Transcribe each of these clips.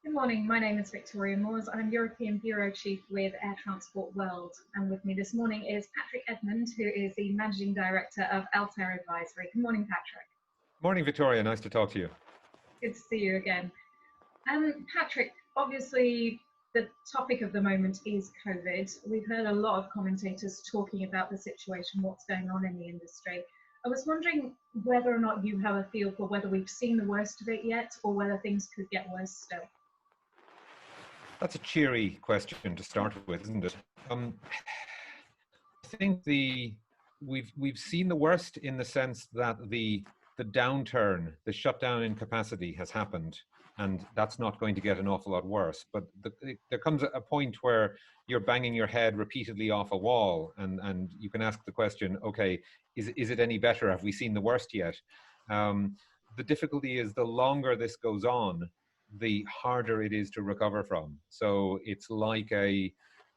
Good morning. My name is Victoria Moores. I'm European Bureau Chief with Air Transport World. And with me this morning is Patrick Edmond, who is the Managing Director of Altair Advisory. Good morning, Patrick. Morning, Victoria. Nice to talk to you. Good to see you again. Patrick, obviously the topic of the moment is COVID. We've heard a lot of commentators talking about the situation, what's going on in the industry. I was wondering whether or not you have a feel for whether we've seen the worst of it yet, or whether things could get worse still. That's a cheery question to start with, isn't it? I think we've seen the worst in the sense that the downturn, the shutdown in capacity has happened, and that's not going to get an awful lot worse. But there comes a point where you're banging your head repeatedly off a wall, and you can ask the question, okay, is it any better? Have we seen the worst yet? The difficulty is the longer this goes on, the harder it is to recover from. So it's like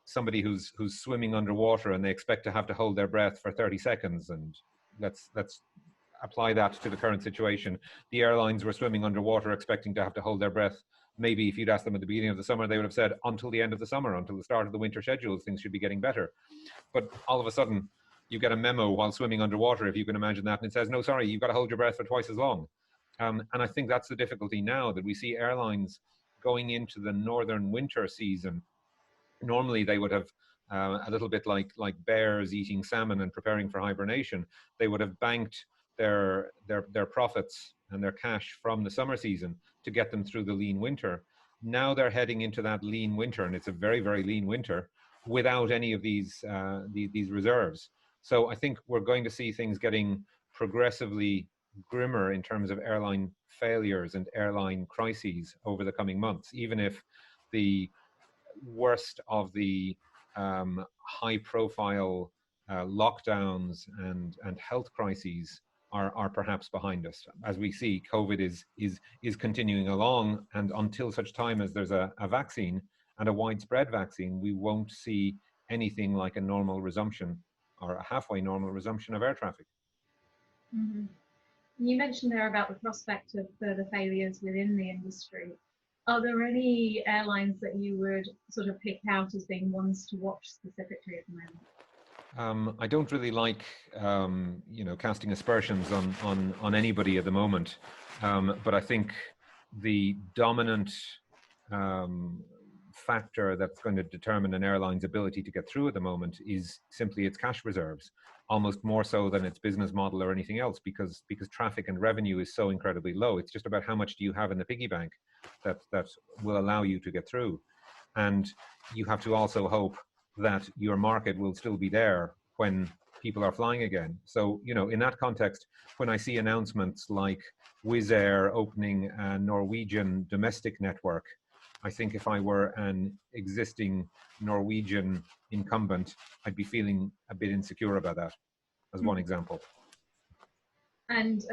somebody who's swimming underwater and they expect to have to hold their breath for 30 seconds. And let's apply that to the current situation. The airlines were swimming underwater expecting to have to hold their breath. Maybe if you'd asked them at the beginning of the summer, they would have said until the end of the summer, until the start of the winter schedules, things should be getting better. But all of a sudden, you get a memo while swimming underwater, if you can imagine that, and it says, no, sorry, you've got to hold your breath for twice as long. And I think that's the difficulty now, that we see airlines going into the northern winter season. Normally they would have, a little bit like bears eating salmon and preparing for hibernation, they would have banked their profits and their cash from the summer season to get them through the lean winter. Now they're heading into that lean winter, and it's a very, very lean winter, without any of these reserves. So I think we're going to see things getting progressively grimmer in terms of airline failures and airline crises over the coming months, even if the worst of the high profile lockdowns and health crises are perhaps behind us. As we see, COVID is continuing along, and until such time as there's a vaccine, and a widespread vaccine, we won't see anything like a normal resumption or a halfway normal resumption of air traffic. Mm-hmm. You mentioned there about the prospect of further failures within the industry. Are there any airlines that you would sort of pick out as being ones to watch specifically at the moment? I don't really like, casting aspersions on anybody at the moment. But I think the dominant factor that's going to determine an airline's ability to get through at the moment is simply its cash reserves, almost more so than its business model or anything else, because traffic and revenue is so incredibly low. It's just about how much do you have in the piggy bank that will allow you to get through. And you have to also hope that your market will still be there when people are flying again. So, in that context, when I see announcements like Wizz Air opening a Norwegian domestic network, I think if I were an existing Norwegian incumbent, I'd be feeling a bit insecure about that, as one example. And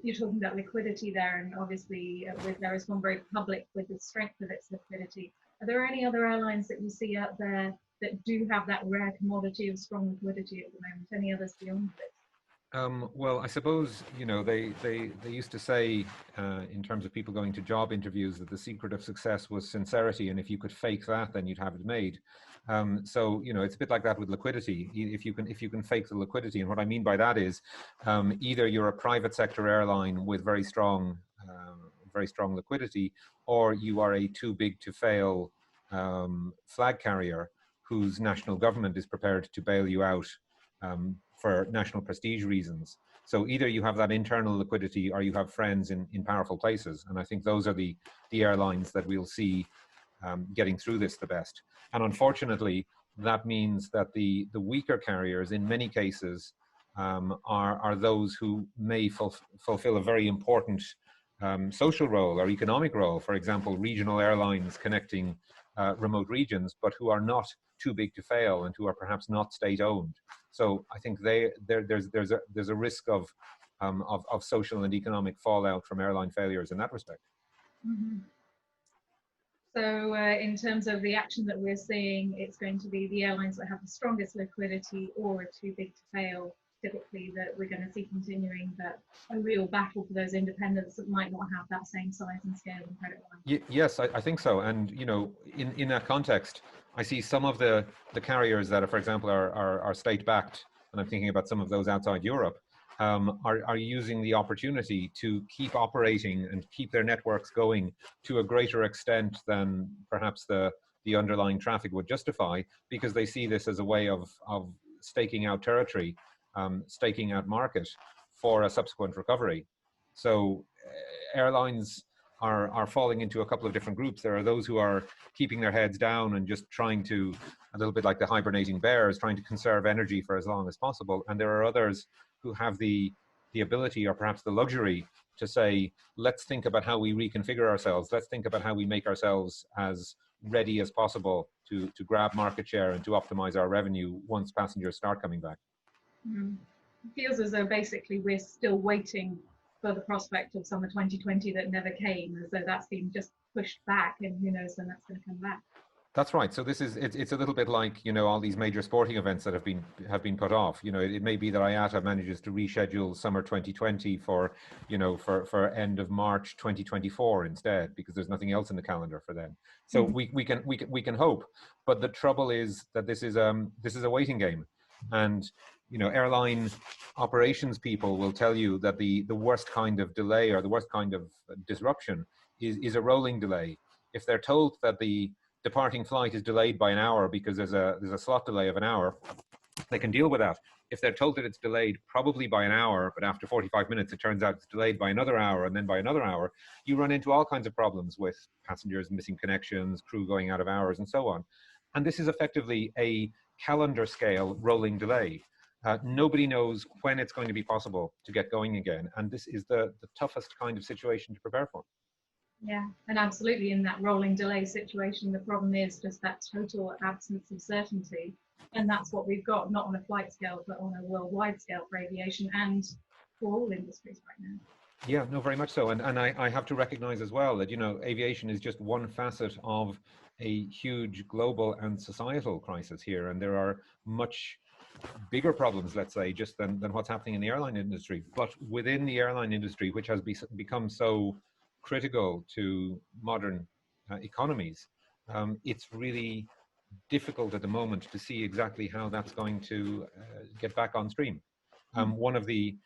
you're talking about liquidity there, and obviously Wizz Air has gone very public with the strength of its liquidity. Are there any other airlines that you see out there that do have that rare commodity of strong liquidity at the moment? Any others beyond this? Well, I suppose, they used to say, in terms of people going to job interviews, that the secret of success was sincerity, and if you could fake that, then you'd have it made. So, it's a bit like that with liquidity. If you can fake the liquidity, and what I mean by that is, either you're a private sector airline with very strong liquidity, or you are a too big to fail flag carrier whose national government is prepared to bail you out for national prestige reasons. So either you have that internal liquidity or you have friends in powerful places. And I think those are the airlines that we'll see getting through this the best. And unfortunately, that means that the weaker carriers in many cases are those who may fulfill a very important social role or economic role. For example, regional airlines connecting remote regions, but who are not too big to fail and who are perhaps not state-owned. So I think there's a risk of social and economic fallout from airline failures in that respect. Mm-hmm. So in terms of the action that we're seeing, it's going to be the airlines that have the strongest liquidity or are too big to fail typically that we're going to see continuing, but a real battle for those independents that might not have that same size and scale and credit line? Yes, I think so. And you know, in that context, I see some of the carriers that are, for example, are state backed, and I'm thinking about some of those outside Europe, are using the opportunity to keep operating and keep their networks going to a greater extent than perhaps the underlying traffic would justify, because they see this as a way of staking out territory, staking out market for a subsequent recovery. So airlines are falling into a couple of different groups. There are those who are keeping their heads down and just trying to, a little bit like the hibernating bears, trying to conserve energy for as long as possible. And there are others who have the ability, or perhaps the luxury, to say, let's think about how we reconfigure ourselves. Let's think about how we make ourselves as ready as possible to grab market share and to optimize our revenue once passengers start coming back. It feels as though basically we're still waiting for the prospect of summer 2020 that never came, as though that's been just pushed back, and who knows when that's going to come back. That's right. So this is, it's a little bit like, you know, all these major sporting events that have been put off. You know, it may be that IATA manages to reschedule summer 2020 for, you know, for end of March 2024 instead, because there's nothing else in the calendar for them. So we can hope, but the trouble is that this is a waiting game. And you know, airline operations people will tell you that the worst kind of delay, or the worst kind of disruption, is a rolling delay. If they're told that the departing flight is delayed by an hour because there's a slot delay of an hour, they can deal with that. If they're told that it's delayed probably by an hour, but after 45 minutes it turns out it's delayed by another hour, and then by another hour, you run into all kinds of problems with passengers missing connections, crew going out of hours, and so on. And this is effectively a calendar scale rolling delay. Nobody knows when it's going to be possible to get going again. And this is the toughest kind of situation to prepare for. Yeah, and absolutely in that rolling delay situation, the problem is just that total absence of certainty. And that's what we've got, not on a flight scale, but on a worldwide scale for aviation and for all industries right now. Yeah, no, very much so. And I have to recognize as well that, you know, aviation is just one facet of a huge global and societal crisis here. And there are much bigger problems, let's say, just than what's happening in the airline industry. But within the airline industry, which has become so critical to modern economies, it's really difficult at the moment to see exactly how that's going to get back on stream. One of the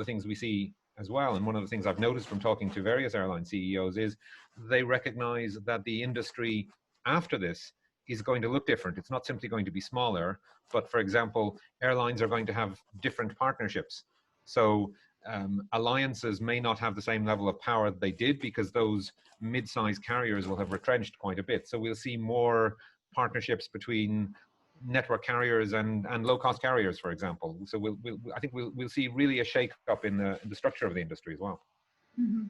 things we see as well, and one of the things I've noticed from talking to various airline CEOs, is they recognize that the industry after this is going to look different. It's not simply going to be smaller, but for example, airlines are going to have different partnerships. So alliances may not have the same level of power that they did, because those mid-sized carriers will have retrenched quite a bit. So we'll see more partnerships between network carriers and low-cost carriers, for example. So I think we'll see really a shake-up in the structure of the industry as well. Mm-hmm.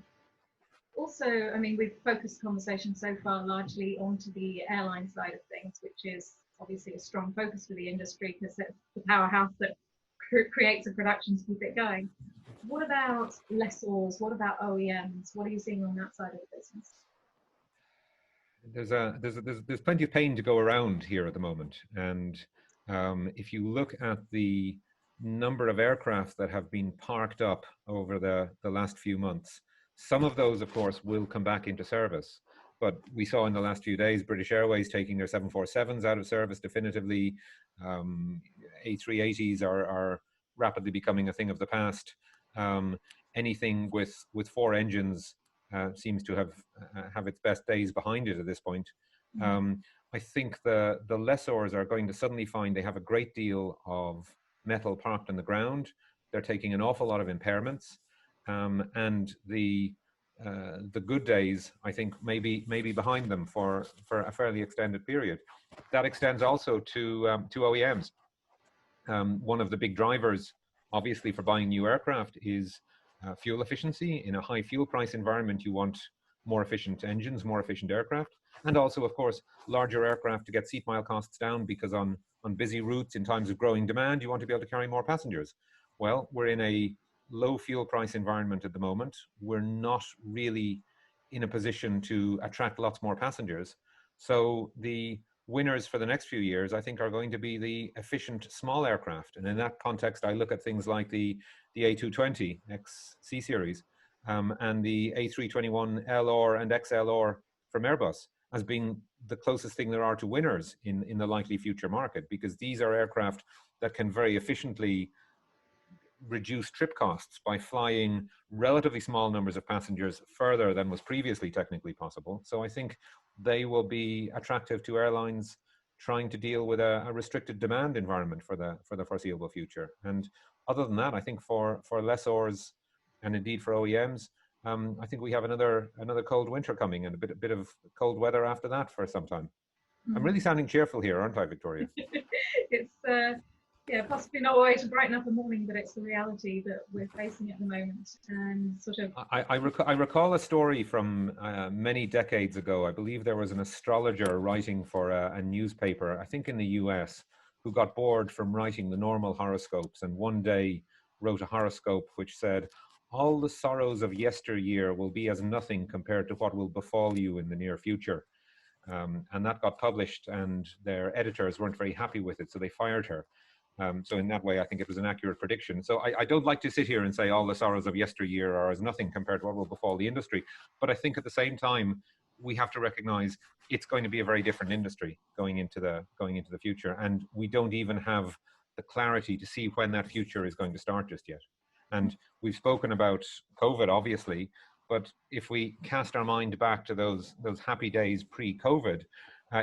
Also, I mean, we've focused conversation so far largely onto the airline side of things, which is obviously a strong focus for the industry because it's the powerhouse that creates a production to keep it going. What about lessors? What about OEMs? What are you seeing on that side of the business? There's plenty of pain to go around here at the moment, and if you look at the number of aircraft that have been parked up over the last few months, some of those, of course, will come back into service. But we saw in the last few days British Airways taking their 747s out of service definitively. A380s are rapidly becoming a thing of the past. Anything with 4 engines seems to have its best days behind it at this point. I think the lessors are going to suddenly find they have a great deal of metal parked on the ground. They're taking an awful lot of impairments, and the good days, I think, may be behind them for a fairly extended period. That extends also to OEMs. One of the big drivers, obviously, for buying new aircraft is fuel efficiency. In a high fuel price environment, you want more efficient engines, more efficient aircraft, and also, of course, larger aircraft to get seat mile costs down, because on busy routes in times of growing demand, you want to be able to carry more passengers. Well, we're in a low fuel price environment at the moment. We're not really in a position to attract lots more passengers. So the winners for the next few years, I think, are going to be the efficient small aircraft. And in that context, I look at things like the A220 XC series and the A321LR and XLR from Airbus as being the closest thing there are to winners in the likely future market, because these are aircraft that can very efficiently reduce trip costs by flying relatively small numbers of passengers further than was previously technically possible. So I think they will be attractive to airlines trying to deal with a restricted demand environment for the foreseeable future. And other than that, I think for lessors and indeed for OEMs, I think we have another cold winter coming and a bit of cold weather after that for some time. I'm really sounding cheerful here, aren't I, Victoria? It's yeah, possibly not a way to brighten up a morning, but it's the reality that we're facing at the moment. And sort of, I recall a story from many decades ago. I believe there was an astrologer writing for a newspaper, I think in the US, who got bored from writing the normal horoscopes, and one day wrote a horoscope which said, "All the sorrows of yesteryear will be as nothing compared to what will befall you in the near future." And that got published, and their editors weren't very happy with it, so they fired her. So in that way, I think it was an accurate prediction. So I don't like to sit here and say all the sorrows of yesteryear are as nothing compared to what will befall the industry. But I think at the same time, we have to recognize it's going to be a very different industry going into the future. And we don't even have the clarity to see when that future is going to start just yet. And we've spoken about COVID, obviously, but if we cast our mind back to those happy days pre-COVID,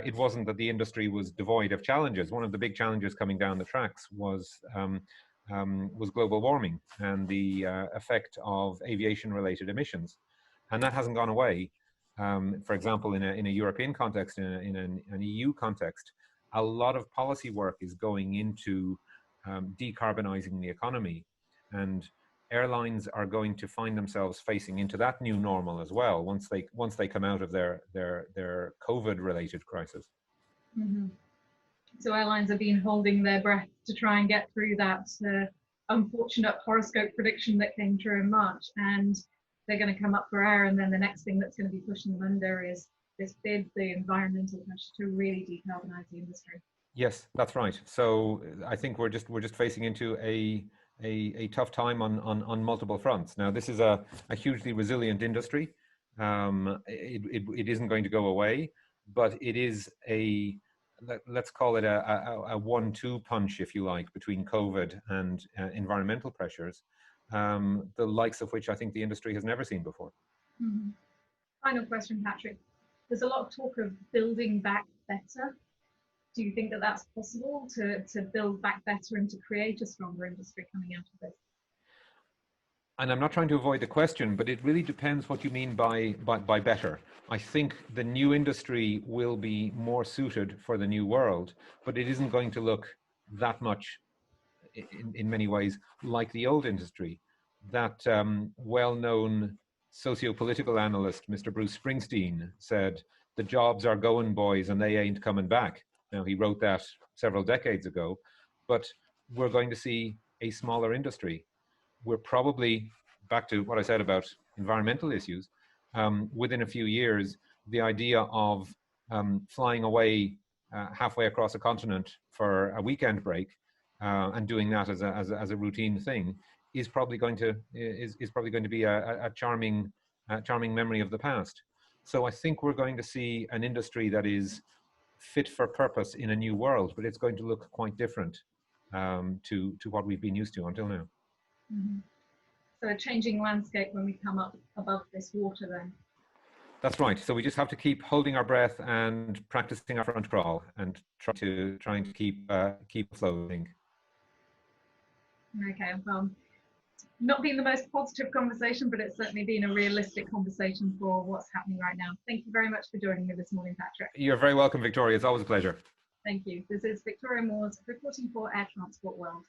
it wasn't that the industry was devoid of challenges. One of the big challenges coming down the tracks was global warming and the effect of aviation-related emissions, and that hasn't gone away. For example, in a European context, in an EU context, a lot of policy work is going into decarbonizing the economy, and airlines are going to find themselves facing into that new normal as well once they come out of their COVID-related crisis. mm-hmm. So airlines have been holding their breath to try and get through that unfortunate horoscope prediction that came true in March, and they're going to come up for air, and then the next thing that's going to be pushing them under is this bid, the environmental pressure to really decarbonize the industry. Yes, that's right. So I think we're just facing into a tough time on multiple fronts. Now, this is a hugely resilient industry. It isn't going to go away, but it is let's call it a 1-2 punch, if you like, between COVID and environmental pressures, the likes of which I think the industry has never seen before. Mm-hmm. Final question, Patrick. There's a lot of talk of building back better. Do you think that that's possible to build back better and to create a stronger industry coming out of this? And I'm not trying to avoid the question, but it really depends what you mean by better. I think the new industry will be more suited for the new world, but it isn't going to look that much, in many ways, like the old industry. That well-known socio-political analyst, Mr. Bruce Springsteen, said, "The jobs are going, boys, and they ain't coming back." Now, he wrote that several decades ago, but we're going to see a smaller industry. We're probably, back to what I said about environmental issues, within a few years, the idea of flying away halfway across a continent for a weekend break and doing that as a routine thing is probably going to be a charming memory of the past. So I think we're going to see an industry that is fit for purpose in a new world, but it's going to look quite different to what we've been used to until now. Mm-hmm. So a changing landscape when we come up above this water then. That's right. So we just have to keep holding our breath and practicing our front crawl and trying to keep floating. Okay, well, not been the most positive conversation, but it's certainly been a realistic conversation for what's happening right now. Thank you very much for joining me this morning, Patrick. You're very welcome, Victoria. It's always a pleasure. Thank you. This is Victoria Moores reporting for Air Transport World.